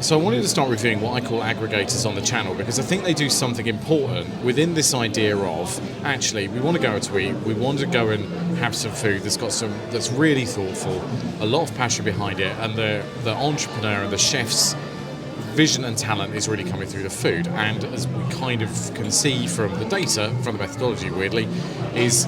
So I wanted to start reviewing what I call aggregators on the channel because I think they do something important within this idea of, actually, we want to go out to eat, we want to go and have some food that's really thoughtful, a lot of passion behind it, and the entrepreneur and the chef's vision and talent is really coming through the food. And as we kind of can see from the data, from the methodology, weirdly, is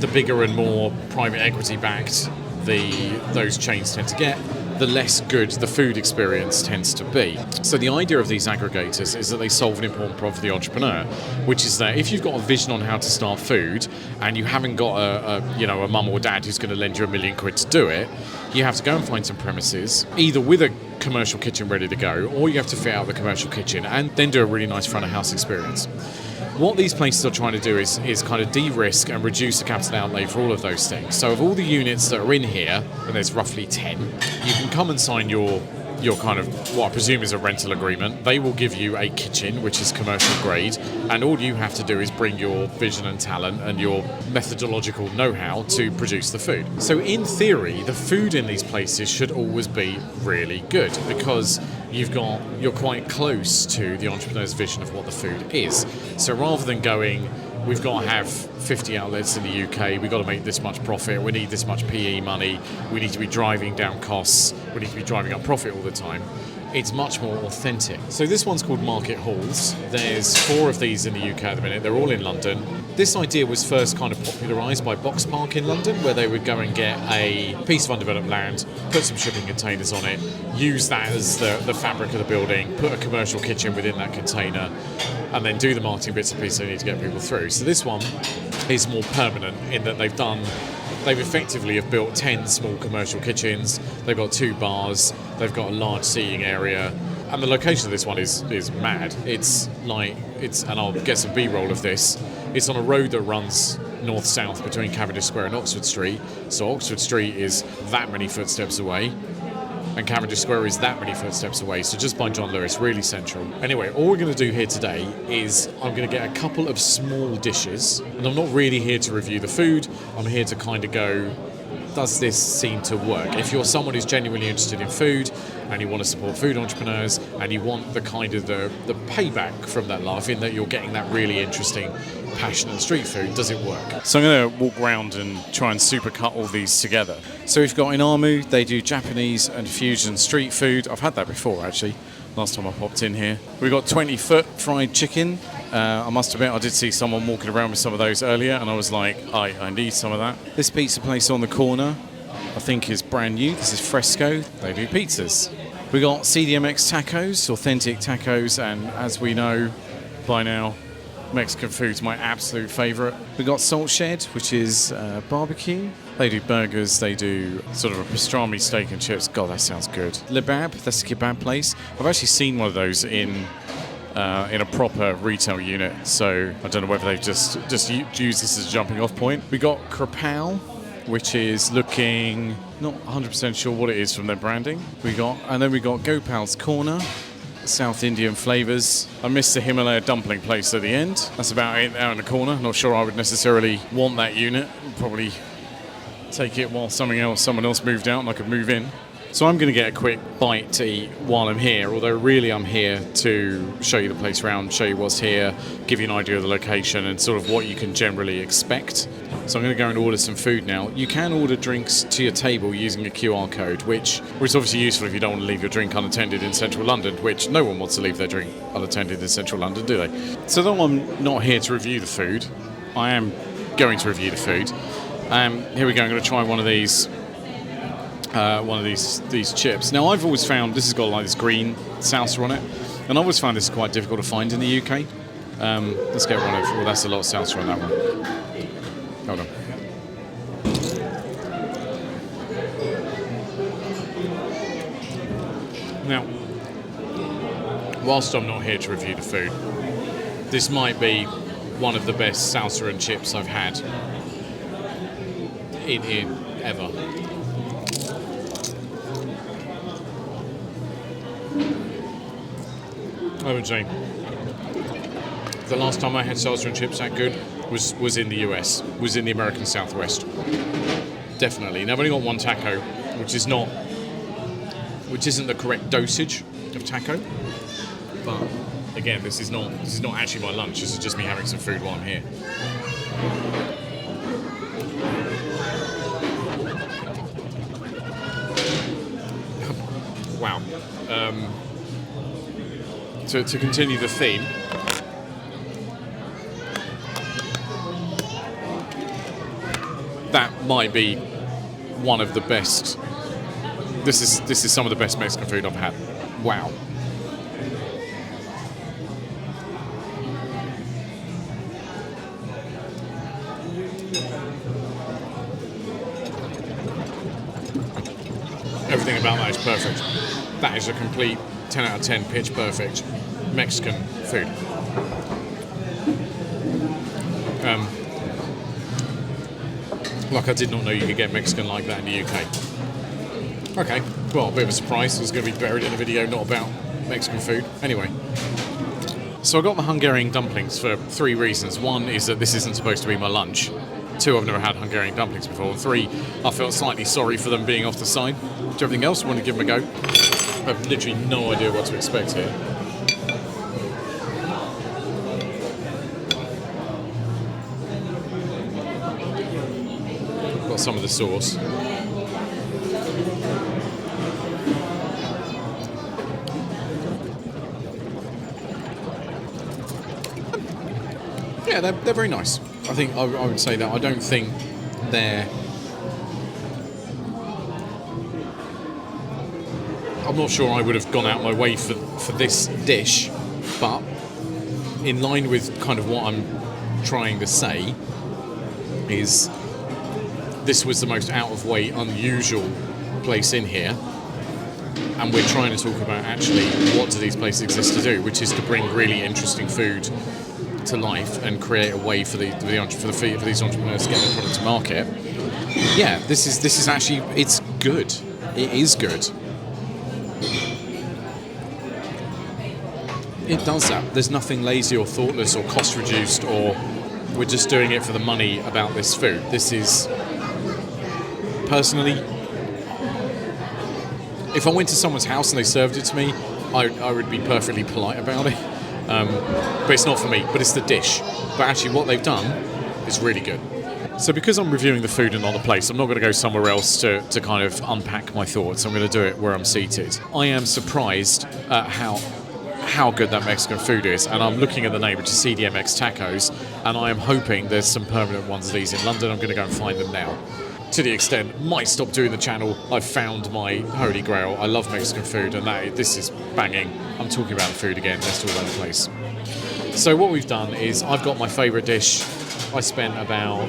the bigger and more private equity backed those chains tend to get, the less good the food experience tends to be. So the idea of these aggregators is that they solve an important problem for the entrepreneur, which is that if you've got a vision on how to start food and you haven't got a mum or dad who's going to lend you £1 million to do it, you have to go and find some premises, either with a commercial kitchen ready to go, or you have to fit out the commercial kitchen and then do a really nice front of house experience. What these places are trying to do is kind of de-risk and reduce the capital outlay for all of those things. So of all the units that are in here, and there's roughly 10, you can come and sign your kind of, what I presume is a rental agreement. They will give you a kitchen, which is commercial grade, and all you have to do is bring your vision and talent and your methodological know-how to produce the food. So in theory, the food in these places should always be really good because you're quite close to the entrepreneur's vision of what the food is. So rather than going, we've got to have 50 outlets in the UK, we've got to make this much profit, we need this much PE money, we need to be driving down costs, we need to be driving up profit all the time, it's much more authentic. So this one's called Market Halls. There's 4 of these in the UK at the minute. They're all in London. This idea was first kind of popularised by Box Park in London, where they would go and get a piece of undeveloped land, put some shipping containers on it, use that as the fabric of the building, put a commercial kitchen within that container, and then do the marketing bits and pieces they need to get people through. So this one is more permanent in that they've effectively have built 10 small commercial kitchens, they've got 2 bars, they've got a large seating area, and the location of this one is mad. And I'll get some B-roll of this. It's on a road that runs north-south between Cavendish Square and Oxford Street, so Oxford Street is that many footsteps away, and Cavendish Square is that many footsteps away, so just by John Lewis, really central. Anyway, all we're going to do here today is I'm going to get a couple of small dishes, and I'm not really here to review the food, I'm here to kind of go, does this seem to work? If you're someone who's genuinely interested in food, and you want to support food entrepreneurs, and you want the kind of the payback from that love, in that you're getting that really interesting, passionate street food, does it work? So I'm going to walk around and try and supercut all these together. So we've got in Amu, they do Japanese and fusion street food. I've had that before, actually, last time I popped in here. We've got 20-foot fried chicken. I must admit, I did see someone walking around with some of those earlier, and I was like, I need some of that. This pizza place on the corner, I think, is brand new. This is Fresco. They do pizzas. We got CDMX tacos, authentic tacos, and as we know by now, Mexican food's my absolute favourite. We got Salt Shed, which is barbecue. They do burgers, they do sort of a pastrami steak and chips. God, that sounds good. Lebab, that's a kebab place. I've actually seen one of those in a proper retail unit, so I don't know whether they've just used this as a jumping off point. We got Krapal, which is looking not 100% sure what it is from their branding. And then we got Gopal's Corner, South Indian flavours. I missed the Himalaya dumpling place at the end. That's about it out in the corner. Not sure I would necessarily want that unit. Probably take it while someone else moved out and I could move in. So I'm going to get a quick bite to eat while I'm here, although really I'm here to show you the place around, show you what's here, give you an idea of the location and sort of what you can generally expect. So I'm going to go and order some food now. You can order drinks to your table using a QR code, which is obviously useful if you don't want to leave your drink unattended in central London, which no one wants to leave their drink unattended in central London, do they? So though I'm not here to review the food, I am going to review the food. Here we go, I'm going to try one of these chips. Now I've always found this has got like this green salsa on it, and I've always found this quite difficult to find in the UK. Let's get one of, well, that's a lot of salsa on that one. Hold on. Now, whilst I'm not here to review the food, this might be one of the best salsa and chips I've had in ever. I would say the last time I had salsa and chips that good was in the US, was in the American Southwest. Definitely. Now I've only got one taco, which isn't the correct dosage of taco. But again, this is not actually my lunch. This is just me having some food while I'm here. Wow. To continue the theme, that might be one of the best. This is some of the best Mexican food I've had. Wow. Everything about that is perfect. That is a complete 10 out of 10 pitch perfect Mexican food. Like I did not know you could get Mexican like that in the UK. Okay, well, a bit of a surprise. It's going to be buried in a video not about Mexican food. Anyway, so I got my Hungarian dumplings for 3 reasons. One is that this isn't supposed to be my lunch. 2, I've never had Hungarian dumplings before. And 3, I felt slightly sorry for them being off the side. To everything else, I want to give them a go. I have literally no idea what to expect here. Got some of the sauce. Yeah, they're very nice. I think I would say that. I don't think they're... I'm not sure I would have gone out my way for this dish, but in line with kind of what I'm trying to say is this was the most out of way, unusual place in here, and we're trying to talk about actually what do these places exist to do, which is to bring really interesting food to life and create a way for these entrepreneurs to get their product to market. Yeah, this is actually, it's good. It is good. It does that. There's nothing lazy or thoughtless or cost reduced or we're just doing it for the money about this food. This is, personally, if I went to someone's house and they served it to me, I would be perfectly polite about it. But it's not for me, but it's the dish. But actually what they've done is really good. So because I'm reviewing the food and not the place, I'm not going to go somewhere else to kind of unpack my thoughts. I'm going to do it where I'm seated. I am surprised at how good that Mexican food is, and I'm looking at the name, which is CDMX Tacos, and I am hoping there's some permanent ones of these in London. I'm going to go and find them now. To the extent, might stop doing the channel, I've found my holy grail. I love Mexican food, and this is banging. I'm talking about the food again, let's talk about the place. So what we've done is, I've got my favourite dish. I spent about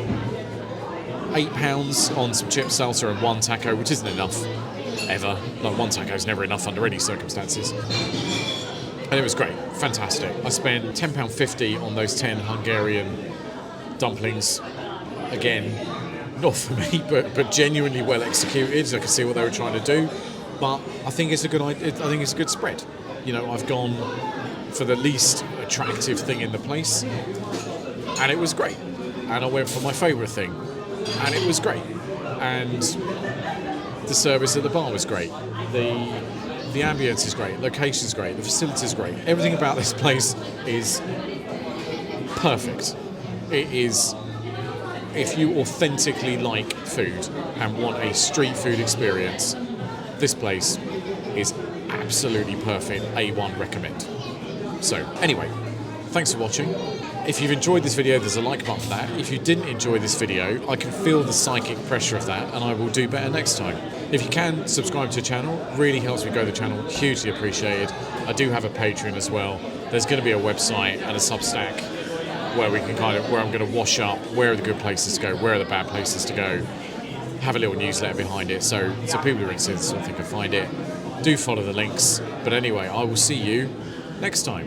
£8 on some chip salsa and 1 taco, which isn't enough, ever. Like, 1 taco is never enough under any circumstances. And it was great, fantastic. I spent £10.50 on those 10 Hungarian dumplings. Again, not for me, but genuinely well executed. I can see what they were trying to do. But I think it's a good idea. I think it's a good spread. You know, I've gone for the least attractive thing in the place, and it was great. And I went for my favourite thing, and it was great. And the service at the bar was great. The ambience is great, location's great, the facility's great. Everything about this place is perfect. It is, if you authentically like food and want a street food experience, this place is absolutely perfect. A1 recommend. So anyway, thanks for watching. If you've enjoyed this video, there's a like button for that. If you didn't enjoy this video, I can feel the psychic pressure of that, and I will do better next time. If you can, subscribe to the channel. Really helps me grow the channel. Hugely appreciated. I do have a Patreon as well. There's going to be a website and a Substack where we can where I'm going to wash up where are the good places to go, where are the bad places to go. Have a little newsletter behind it, so people who are interested in something can find it. Do follow the links. But anyway, I will see you next time.